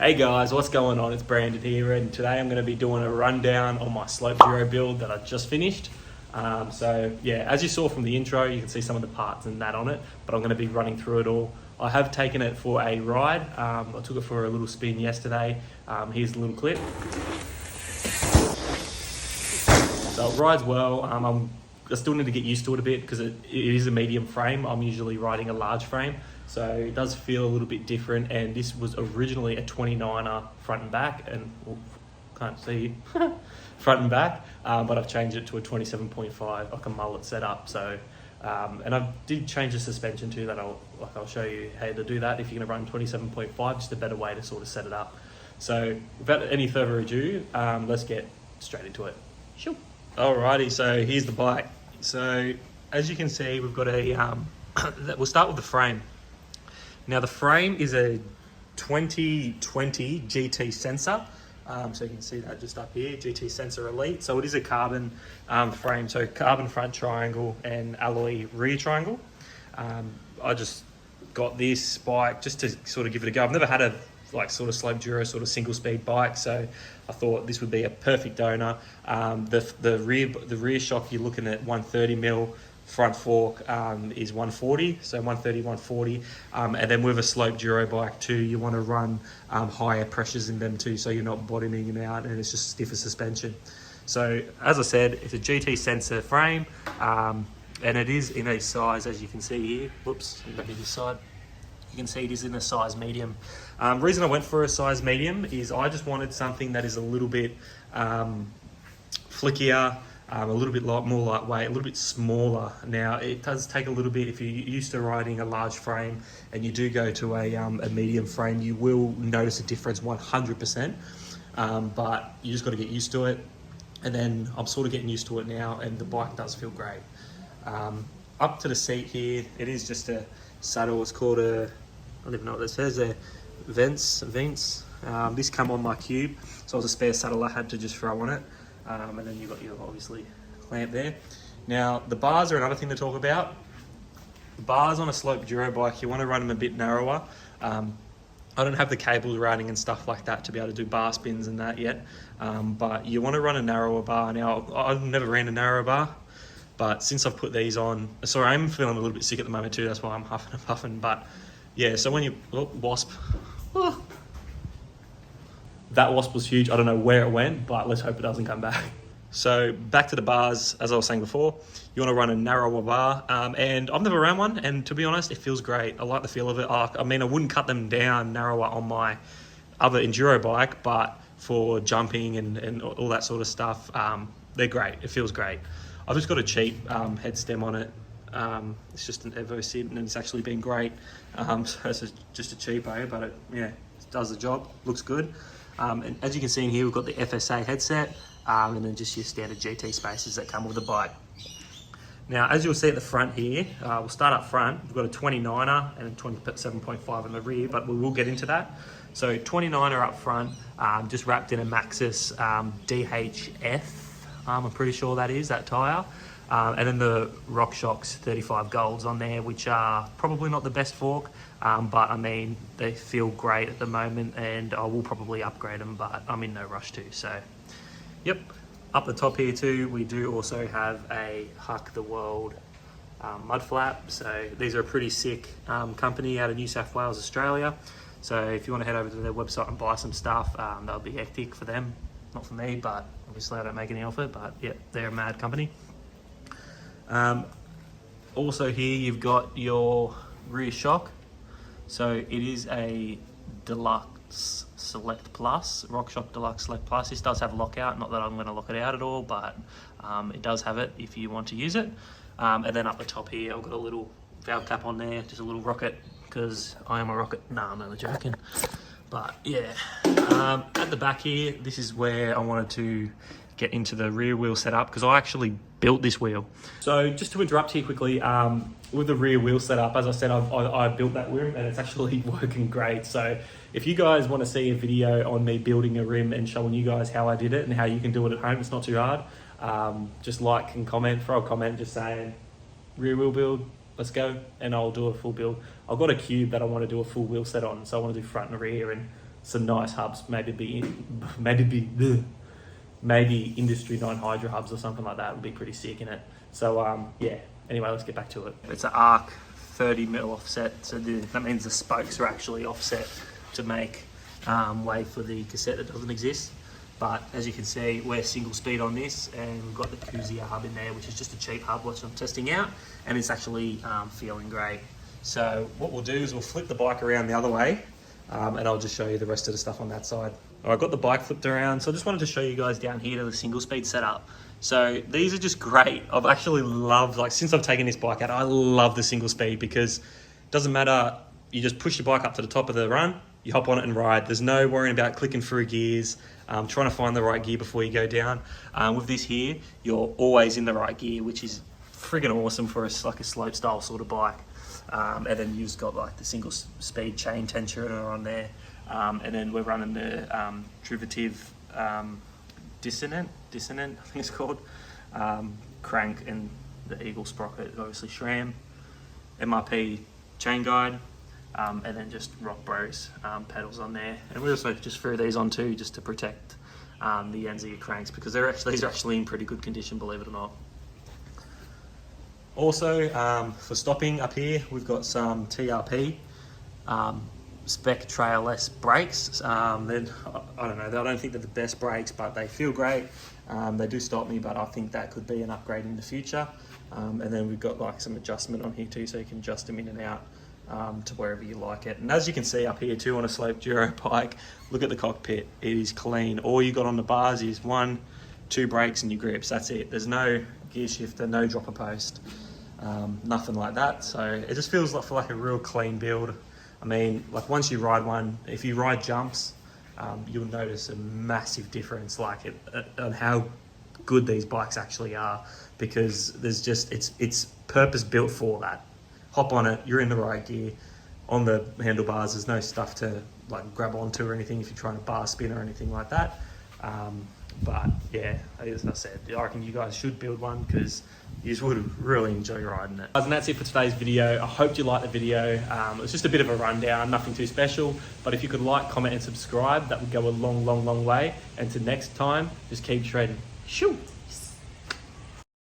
Hey guys, what's going on? It's Brandon here, and today I'm going to be doing a rundown on my Slopeduro build that I just finished. So yeah, as you saw from the intro, you can see some of the parts and that on it, but I'm going to be running through it all. I have taken it for a ride. I took it for a little spin yesterday. Here's a little clip. So it rides well. I still need to get used to it a bit because it is a medium frame. I'm usually riding a large frame, so it does feel a little bit different. And this was originally a 29er front and back, and can't see front and back, but I've changed it to a 27.5, like a mullet setup. So, and I did change the suspension too. That I'll show you how to do that if you're going to run 27.5. Just a better way to sort of set it up. So, without any further ado, let's get straight into it. Sure. Alrighty, so here's the bike. So as you can see, we've got a, we'll start with the frame. Now the frame is a 2020 GT sensor. So you can see that just up here, GT Sensor Elite. So it is a carbon frame, so carbon front triangle and alloy rear triangle. I just got this bike just to sort of give it a go. I've never had a sort of Slopeduro sort of single speed bike, so I thought this would be a perfect donor. The rear shock, you're looking at 130mm, front fork is 140, so 130, 140, and then with a Slopeduro bike too, you want to run higher pressures in them too, so you're not bottoming them out and it's just stiffer suspension. So as I said, it's a GT sensor frame, and it is in a size, as you can see here. Whoops, let me this side. You can see it is in a size medium. Reason I went for a size medium is I just wanted something that is a little bit flickier, a little bit more lightweight, a little bit smaller. Now it does take a little bit, if you're used to riding a large frame and you do go to a medium frame, you will notice a difference 100%, but you just got to get used to it. And then I'm sort of getting used to it now, and the bike does feel great. Up to the seat here, it is just a saddle. It's called a, I don't even know what this says, a Vents. This come on my cube, so it was a spare saddle I had to just throw on it. And then you've got your, obviously, clamp there. Now, the bars are another thing to talk about. The bars on a Slopeduro bike, you want to run them a bit narrower. I don't have the cables running and stuff like that to be able to do bar spins and that yet, but you want to run a narrower bar. Now, I've never ran a narrow bar, but since I've put these on, sorry, I'm feeling a little bit sick at the moment too, that's why I'm huffing and puffing, but yeah, so when you, wasp, that wasp was huge. I don't know where it went, but let's hope it doesn't come back. So back to the bars, as I was saying before, you want to run a narrower bar, and I've never ran one, and to be honest, it feels great. I like the feel of it. I mean, I wouldn't cut them down narrower on my other enduro bike, but for jumping and all that sort of stuff, they're great. It feels great. I've just got a cheap head stem on it. It's just an Evo Sid, and it's actually been great. So it's just a cheapo, but it does the job, looks good. And as you can see in here, we've got the FSA headset, and then just your standard GT spacers that come with the bike. Now, as you'll see at the front here, we'll start up front. We've got a 29er and a 27.5 in the rear, but we will get into that. So 29er up front, just wrapped in a Maxxis DHF, I'm pretty sure that is, that tyre. And then the RockShox 35 Golds on there, which are probably not the best fork, but I mean, they feel great at the moment, and I will probably upgrade them, but I'm in no rush to. So, yep. Up the top here too, we do also have a Huck the World mud flap. So these are a pretty sick company out of New South Wales, Australia. So if you want to head over to their website and buy some stuff, that'll be hectic for them. Not for me, but obviously I don't make any of it, but yeah, they're a mad company. Also here you've got your rear shock. So it is a Deluxe Select Plus, RockShox Deluxe Select Plus. This does have lockout, not that I'm going to lock it out at all, but it does have it if you want to use it. And then up the top here, I've got a little valve cap on there, just a little rocket, because I am a rocket. No, I'm only joking. But yeah, at the back here, this is where I wanted to get into the rear wheel setup, because I actually built this wheel. So just to interrupt here quickly, with the rear wheel setup, as I said, I built that rim and it's actually working great. So if you guys want to see a video on me building a rim and showing you guys how I did it and how you can do it at home, it's not too hard. Just like and comment, throw a comment just saying rear wheel build, let's go, and I'll do a full build. I've got a cube that I want to do a full wheel set on, so I want to do front and rear and some nice hubs, maybe industry 9 hydro hubs or something like that would be pretty sick in it. So yeah, anyway, let's get back to it. It's an arc 30mm offset, so that means the spokes are actually offset to make way for the cassette that doesn't exist. But as you can see, we're single speed on this, and we've got the Kuzia hub in there, which is just a cheap hub which I'm testing out, and it's actually feeling great. So what we'll do is we'll flip the bike around the other way, and I'll just show you the rest of the stuff on that side. All right, I've got the bike flipped around, so I just wanted to show you guys down here to the single speed setup. So these are just great. I've actually loved, like since I've taken this bike out, I love the single speed because it doesn't matter, you just push your bike up to the top of the run, you hop on it and ride. There's no worrying about clicking through gears, trying to find the right gear before you go down. With this here, you're always in the right gear, which is friggin' awesome for like a slope style sort of bike. And then you've got like the single speed chain tensioner on there. And then we're running the derivative dissonant, I think it's called, crank, and the Eagle sprocket, obviously SRAM, MRP chain guide, and then just Rock Bros pedals on there. And we also just threw these on too, just to protect the ends of your cranks, because these are actually in pretty good condition, believe it or not. Also, for stopping up here, we've got some TRP spec trail-less brakes. I don't know, I don't think they're the best brakes, but they feel great. They do stop me, but I think that could be an upgrade in the future. And then we've got like some adjustment on here too, so you can adjust them in and out to wherever you like it. And as you can see up here too on a Slopeduro bike, look at the cockpit, it is clean. All you got on the bars is 1, 2 brakes and your grips, that's it. There's no gear shifter, no dropper post, nothing like that. So it just feels like a real clean build. I mean, like once you ride one, if you ride jumps, you'll notice a massive difference, like on how good these bikes actually are, because there's just, it's purpose built for that. Hop on it, you're in the right gear. On the handlebars, there's no stuff to like grab onto or anything if you're trying to bar spin or anything like that. But yeah, as I said, I reckon you guys should build one because you would really enjoy riding it. And that's it for today's video. I hope you liked the video. It was just a bit of a rundown, nothing too special. But if you could like, comment and subscribe, that would go a long, long, long way. And to next time, just keep shredding. Shoo!